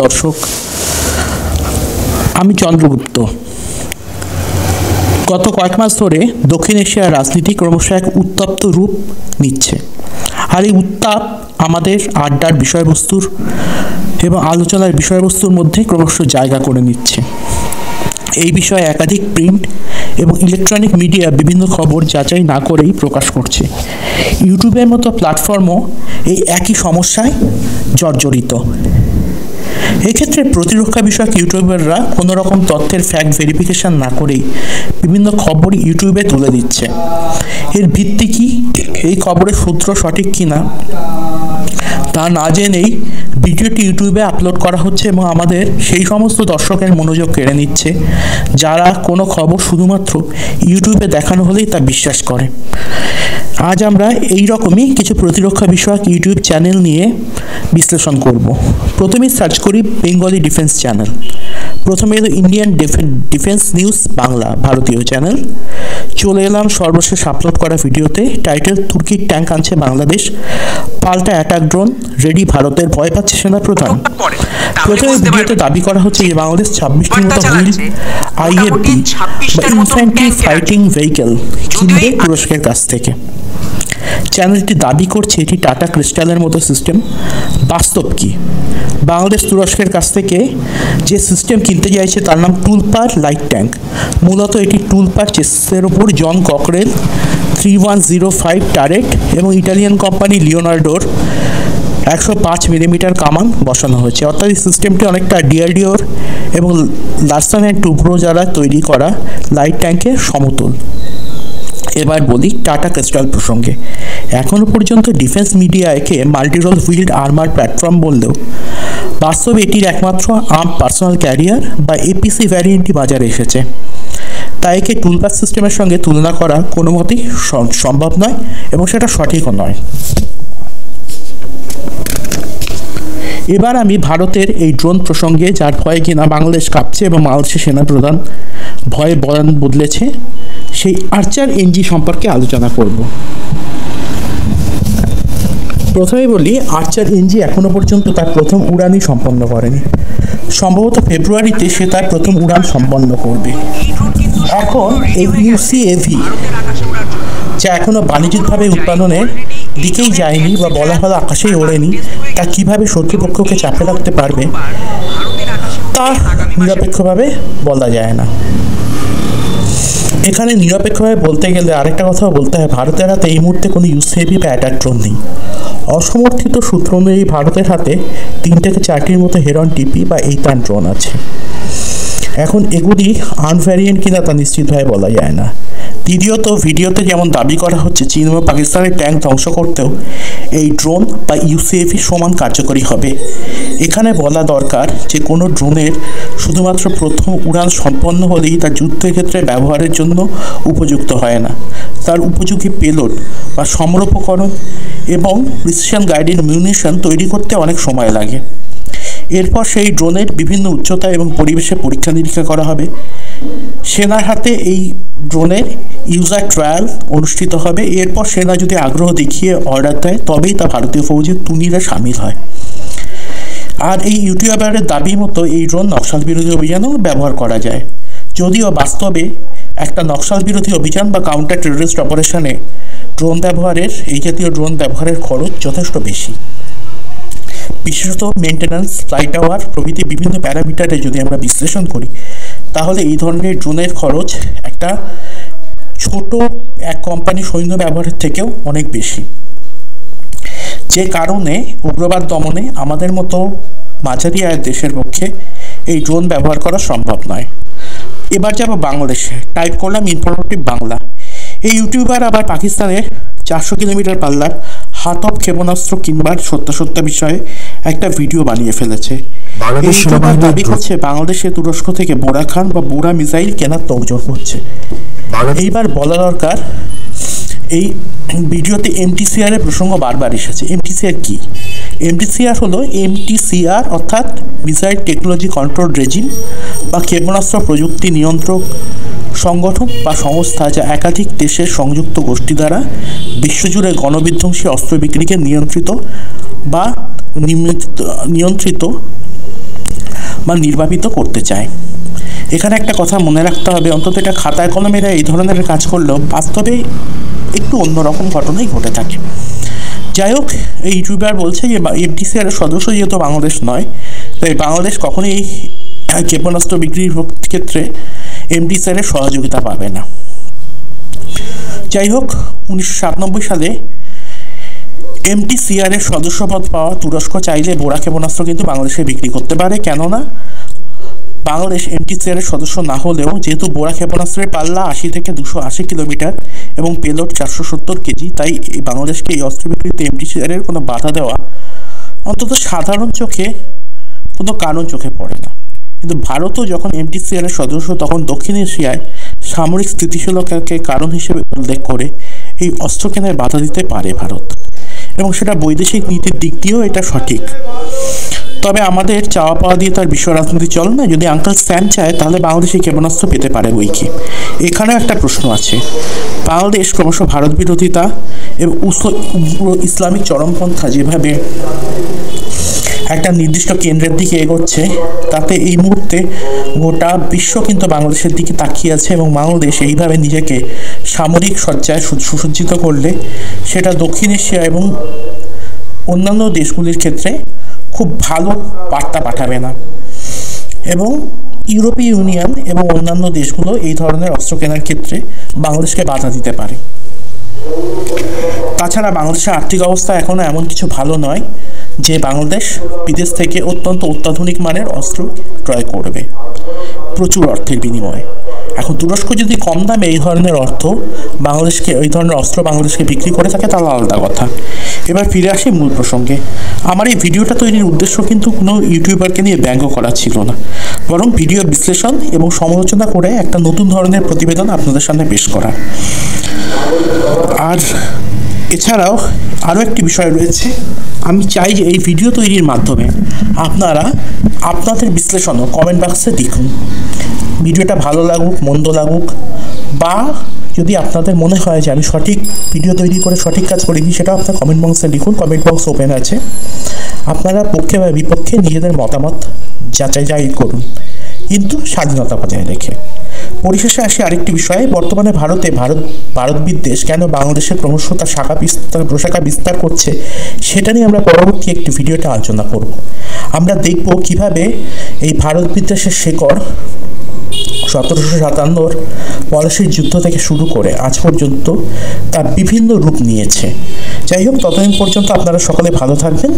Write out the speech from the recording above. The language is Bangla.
দর্শক, আমি চন্দ্রগুপ্ত। গত কয়েক মাস ধরে দক্ষিণ এশিয়ার রাজনীতি ক্রমশ এক উত্তপ্ত রূপ নিচ্ছে, আর এই উত্তাপ আমাদের আড্ডার বিষয়বস্তুর এবং আলোচনার বিষয়বস্তুর মধ্যে ক্রমশ জায়গা করে নিচ্ছে। এই বিষয়ে একাধিক প্রিন্ট এবং ইলেকট্রনিক মিডিয়া বিভিন্ন খবর যাচাই না করেই প্রকাশ করছে। ইউটিউবের মতো প্ল্যাটফর্মও এই একই সমস্যায় জর্জরিত। এক্ষেত্রে প্রতিরক্ষা বিষয়ক ইউটিউবাররা কোনো রকম তথ্যের ফ্যাক্ট ভেরিফিকেশন না করেই বিভিন্ন খবর ইউটিউবে তুলে দিচ্ছে। এর ভিত্তি কি, এই খবরের সূত্র সঠিক কিনা তা না জেনেই ভিডিওটি ইউটিউবে আপলোড করা হচ্ছে এবং আমাদের সেই সমস্ত দর্শকের মনোযোগ কেড়ে নিচ্ছে যারা কোনো খবর শুধুমাত্র ইউটিউবে দেখানো হলেই তা বিশ্বাস করে। আজ আমরা এই রকমই কিছু প্রতিরক্ষা বিষয়ক ইউটিউব চ্যানেল নিয়ে বিশ্লেষণ করব। প্রথমেই সার্চ করি বেঙ্গলি ডিফেন্স চ্যানেল। প্রথমে এলো ইন্ডিয়ান ডিফেন্স নিউজ বাংলা, ভারতীয় চ্যানেল। চলে এলাম সর্বশেষ আপলোড করা ভিডিওতে। টাইটেল: তুর্কির ট্যাঙ্ক আনছে বাংলাদেশ, পাল্টা অ্যাটাক ড্রোন রেডি ভারতের, ভয় পাচ্ছে সেনাপ্রধান। প্রথমে ভিডিওতে দাবি করা হচ্ছে যে বাংলাদেশ 26টির মতো হুইল আইএফভি বা ইনফ্যান্ট্রি ফাইটিং ভেহিকেল কিনবে তুরস্কের কাছ থেকে। চ্যানেলটি দাবি করছে এটি টাটা ক্রিস্টালের মতো সিস্টেম। বাস্তব কি? বাংলাদেশ তুরস্কের কাছ থেকে যে সিস্টেম কিনতে চাইছে তার নাম টুলপার লাইট ট্যাঙ্ক। মূলত এটি টুলপার চেসের ওপর জন ককরেল 3105 টারেট এবং ইটালিয়ান কোম্পানি লিওনার্ডোর 105 মিলিমিটার কামান বসানো হয়েছে। অর্থাৎ এই সিস্টেমটি অনেকটা ডিআরডিওর এবং লারসন অ্যান্ড টুব্রো যারা তৈরি করা লাইট ট্যাঙ্কের সমতুল। এবার বলি টাটা ক্রিস্টাল প্রসঙ্গে। এখনও পর্যন্ত ডিফেন্স মিডিয়া একে মাল্টিরোল হুইল্ড আর্মার প্ল্যাটফর্ম বললেও বাস্তবে এটির একমাত্র আর্ম পার্সোনাল ক্যারিয়ার বা এপিসি ভ্যারিয়েন্টটি বাজারে এসেছে। তাই একে টুলপার সিস্টেমের সঙ্গে তুলনা করা কোনো মতেই সম্ভব নয় এবং সেটা সঠিকও নয়। এবার আমি ভারতের এই ড্রোন প্রসঙ্গে, যার ভয়ে কিনা বাংলাদেশ কাঁপছে এবং বাংলাদেশের সেনাপ্রধান ভয়ে বয়ান বদলেছে, সেই আর্চার এনজি সম্পর্কে আলোচনা করব। প্রথমেই বলি, আর্চার এনজি এখনো পর্যন্ত তার প্রথম উড়ানই সম্পন্ন করেনি। সম্ভবত ফেব্রুয়ারিতে সে তার প্রথম উড়ান সম্পন্ন করবে। এখন এই ইউসিএভি, যা এখনো বাণিজ্যিকভাবে উৎপাদনের দিকেই যায়নি বা বলা হলো আকাশেই ওড়েনি, তা কীভাবে শত্রুপক্ষকে চাপে রাখতে পারবে তা নিরপেক্ষভাবে বলা যায় না। এখানে নিরপেক্ষভাবে বলতে গেলে আরেকটা কথাও বলতে হয়, ভারতের হাতে এই মুহূর্তে কোনো ইউসিএভি বা অ্যাটাক ড্রোন নেই। অসমর্থিত সূত্র অনুযায়ী ভারতের হাতে 3 থেকে 4টির মতো হেরন টিপি বা এইতান ড্রোন আছে। এখন এগুলি আনভ্যারিয়েন্ট কিনা তা নিশ্চিতভাবে বলা যায় না। দ্বিতীয়ত, ভিডিওতে যেমন দাবি করা হচ্ছে চীন ও পাকিস্তানের ট্যাঙ্ক ধ্বংস করতেও এই ড্রোন বা ইউসিএভি সমান কার্যকরী হবে। এখানে বলা দরকার যে কোনো ড্রোনের শুধুমাত্র প্রথম উড়ান সম্পন্ন হলেই তা যুদ্ধের ক্ষেত্রে ব্যবহারের জন্য উপযুক্ত হয় না। তার উপযোগী পেলোড বা সমরোপকরণ এবং প্রিসিশন গাইডেড মিউনিশন তৈরি করতে অনেক সময় লাগে। এরপর সেই ড্রোনের বিভিন্ন উচ্চতা এবং পরিবেশে পরীক্ষা নিরীক্ষা করা হবে। সেনার হাতে এই ড্রোনের ইউজার ট্রায়াল অনুষ্ঠিত হবে। এরপর সেনা যদি আগ্রহ দেখিয়ে অর্ডার দেয় তবেই তা ভারতীয় ফৌজের তুনিরা সামিল হয়। আর এই ইউটিউবারের দাবি মতো এই ড্রোন নকশাল বিরোধী অভিযানেও ব্যবহার করা যায়, যদিও বাস্তবে একটা নকশাল বিরোধী অভিযান বা কাউন্টার টেররিস্ট অপারেশনে এই জাতীয় ড্রোন ব্যবহারের খরচ যথেষ্ট বেশি। বিশেষত মেনটেন্যান্স, ফ্লাইট আওয়ার প্রভৃতি বিভিন্ন প্যারামিটারে যদি আমরা বিশ্লেষণ করি তাহলে এই ধরনের ড্রোনের খরচ একটা ছোট এক কোম্পানি সৈন্য ব্যবহারের থেকেও অনেক বেশি, যে কারণে উগ্রবাদ দমনে আমাদের মতো মাঝারি আয়ের দেশের পক্ষে এই ড্রোন ব্যবহার করা সম্ভব নয়। এবার যাব বাংলাদেশে। টাইপ করলাম ইনফরমেটিভ বাংলা। এই ইউটিউবার আবার পাকিস্তানের 400 কিলোমিটার পাল্লার হাতব ক্ষেপণাস্ত্র কিনবার সত্যাসত্য বিষয়ে একটা ভিডিও বানিয়ে ফেলেছে। এই ইউটিউবার দাবি করছে বাংলাদেশে তুরস্ক থেকে বোরাখান বা বোরা মিসাইল কেনার তোড়জোড় হচ্ছে। এইবার বলা দরকার, এই ভিডিওতে এমটিসিআর এর প্রসঙ্গ বারবার এসেছে। এমটিসিআর কি? এমটিসিআর হলো এমটিসিআর অর্থাৎ মিসাইল টেকনোলজি কন্ট্রোল রেজিম বা ক্ষেপণাস্ত্র প্রযুক্তি নিয়ন্ত্রক সংগঠন বা সংস্থা, যা একাধিক দেশের সংযুক্ত গোষ্ঠী দ্বারা বিশ্বজুড়ে গণবিধ্বংসী অস্ত্র বিক্রিকে নিয়ন্ত্রিত বা নির্বাপিত করতে চায়। এখানে একটা কথা মনে রাখতে হবে, অন্তত এটা খাতায় কলমেরা এই ধরনের কাজ করলেও বাস্তবে একটু অন্যরকম ঘটনাই ঘটে থাকে। যাই হোক, এই ইউটিউবার বলছে যে এফডিসিআর এর সদস্য যেহেতু বাংলাদেশ নয়, তাই বাংলাদেশ কখনোই ক্ষেপণাস্ত্র বিক্রির ক্ষেত্রে এফডিসিআর এর সহযোগিতা পাবে না। যাই হোক, 1997 সালে এমটিসিআর এর সদস্যপদ পাওয়া তুরস্ক চাইলে বোরা ক্ষেপণাস্ত্র কিন্তু বাংলাদেশে বিক্রি করতে পারে। কেননা বাংলাদেশ এমটিসিআর এর সদস্য না হলেও যেহেতু বোরা ক্ষেপণাস্ত্রের পাল্লা 80 থেকে 280 কিলোমিটার এবং পেলোড 470 কেজি, তাই বাংলাদেশকে এই অস্ত্র বিক্রিতে এমটিসিআর এর কোনো বাধা দেওয়া অন্তত সাধারণ চোখে কোনো কারণ চোখে পড়ে না। কিন্তু ভারতও যখন এমটিসিআর এর সদস্য, তখন দক্ষিণ এশিয়ায় সামরিক স্থিতিশীলতাকে কারণ হিসেবে উল্লেখ করে এই অস্ত্র কেনায় বাধা দিতে পারে ভারত, এবং সেটা বৈদেশিক নীতির দিক দিয়েও এটা সঠিক। তবে আমাদের চাওয়া পাওয়া দিয়ে তার বিশ্ব রাজনীতি চলে না। যদি আঙ্কেল স্যাম চায় তাহলে বাংলাদেশে ক্ষেপণাস্ত্র পেতে পারে বই কি। এখানেও একটা প্রশ্ন আছে, বাংলাদেশ ক্রমশ ভারত বিরোধিতা এবং ইসলামিক চরমপন্থা যেভাবে একটা নির্দিষ্ট কেন্দ্রের দিকে এগোচ্ছে, তাতে এই মুহূর্তে গোটা বিশ্ব কিন্তু বাংলাদেশের দিকে তাকিয়ে আছে, এবং বাংলাদেশ এইভাবে নিজেকে সামরিক সজ্জায় সুসজ্জিত করলে সেটা দক্ষিণ এশিয়া এবং অন্যান্য দেশগুলির ক্ষেত্রে খুব ভালো বার্তা পাঠাবে না, এবং ইউরোপীয় ইউনিয়ন এবং অন্যান্য দেশগুলো এই ধরনের অস্ত্র কেনার ক্ষেত্রে বাংলাদেশকে বাধা দিতে পারে। তাছাড়া বাংলাদেশের আর্থিক অবস্থা এখনও এমন কিছু ভালো নয় যে বাংলাদেশ বিদেশ থেকে অত্যন্ত অত্যাধুনিক মানের অস্ত্র ক্রয় করবে প্রচুর অর্থের বিনিময়ে। এখন তুরস্ক যদি কম দামে এই ধরনের এই ধরনের অস্ত্র বাংলাদেশকে বিক্রি করে থাকে তাহলে আলাদা কথা। এবার ফিরে আসি মূল প্রসঙ্গে। আমার এই ভিডিওটা তৈরির উদ্দেশ্য কিন্তু কোনো ইউটিউবারকে নিয়ে ব্যঙ্গ করা ছিল না, বরং ভিডিও বিশ্লেষণ এবং সমালোচনা করে একটা নতুন ধরনের প্রতিবেদন আপনাদের সামনে পেশ করা। আর এছাড়াও আরও একটি বিষয় রয়েছে, আমি চাই যে এই ভিডিও তৈরির মাধ্যমে আপনারা আপনাদের বিশ্লেষণও কমেন্ট বক্সে লিখুন। ভিডিওটা ভালো লাগুক মন্দ লাগুক, বা যদি আপনাদের মনে হয় যে আমি সঠিক ভিডিও তৈরি করে সঠিক কাজ করিনি, সেটাও আপনার কমেন্ট বক্সে লিখুন। কমেন্ট বক্স ওপেন আছে, আপনারা পক্ষে বা বিপক্ষে নিজেদের মতামত যাচাই করুন, কিন্তু স্বাধীনতা বজায় রেখে। পরিশেষে আসি আরেকটি বিষয়ে, বর্তমানে ভারত বিদ্বেষ কেন বাংলাদেশের ক্রমশ তার প্রশাখা বিস্তার করছে, সেটা নিয়ে আমরা পরবর্তী একটি ভিডিওতে আলোচনা করব। আমরা দেখব কিভাবে এই ভারত বিদ্বেষের শেকড় 1757 পলাশীর যুদ্ধ থেকে শুরু করে আজ পর্যন্ত তার বিভিন্ন রূপ নিয়েছে। যাই হোক, ততদিন পর্যন্ত আপনারা সকলে ভালো থাকবেন।